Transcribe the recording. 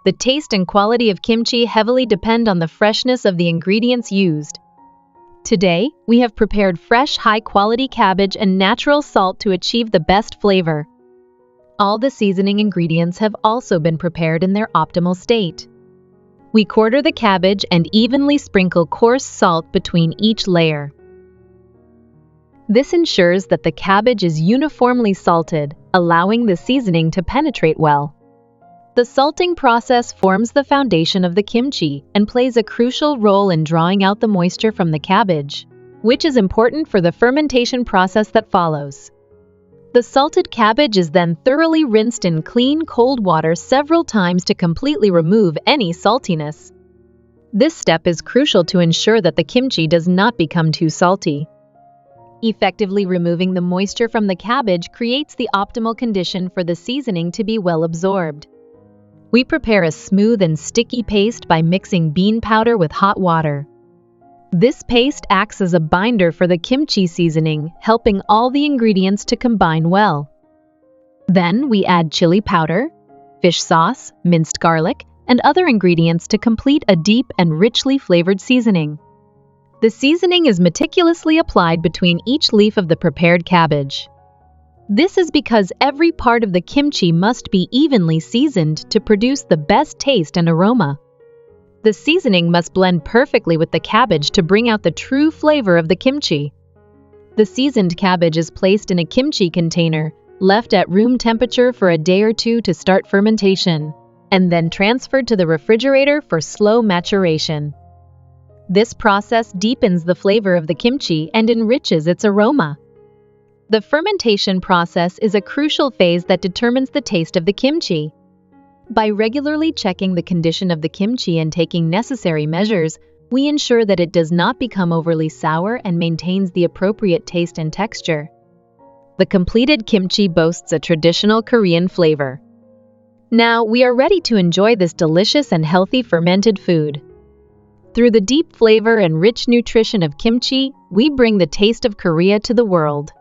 The taste and quality of kimchi heavily depend on the freshness of the ingredients used. Today, we have prepared fresh, high-quality cabbage and natural salt to achieve the best flavor. All the seasoning ingredients have also been prepared in their optimal state. We quarter the cabbage and evenly sprinkle coarse salt between each layer. This ensures that the cabbage is uniformly salted, allowing the seasoning to penetrate well. The salting process forms the foundation of the kimchi and plays a crucial role in drawing out the moisture from the cabbage, which is important for the fermentation process that follows. The salted cabbage is then thoroughly rinsed in clean, cold water several times to completely remove any saltiness. This step is crucial to ensure that the kimchi does not become too salty. Effectively removing the moisture from the cabbage creates the optimal condition for the seasoning to be well absorbed. We prepare a smooth and sticky paste by mixing bean powder with hot water. This paste acts as a binder for the kimchi seasoning, helping all the ingredients to combine well. Then we add chili powder, fish sauce, minced garlic, and other ingredients to complete a deep and richly flavored seasoning. The seasoning is meticulously applied between each leaf of the prepared cabbage. This is because every part of the kimchi must be evenly seasoned to produce the best taste and aroma. The seasoning must blend perfectly with the cabbage to bring out the true flavor of the kimchi. The seasoned cabbage is placed in a kimchi container, left at room temperature for a day or two to start fermentation, and then transferred to the refrigerator for slow maturation. This process deepens the flavor of the kimchi and enriches its aroma. The fermentation process is a crucial phase that determines the taste of the kimchi. By regularly checking the condition of the kimchi and taking necessary measures, we ensure that it does not become overly sour and maintains the appropriate taste and texture. The completed kimchi boasts a traditional Korean flavor. Now, we are ready to enjoy this delicious and healthy fermented food. Through the deep flavor and rich nutrition of kimchi, we bring the taste of Korea to the world.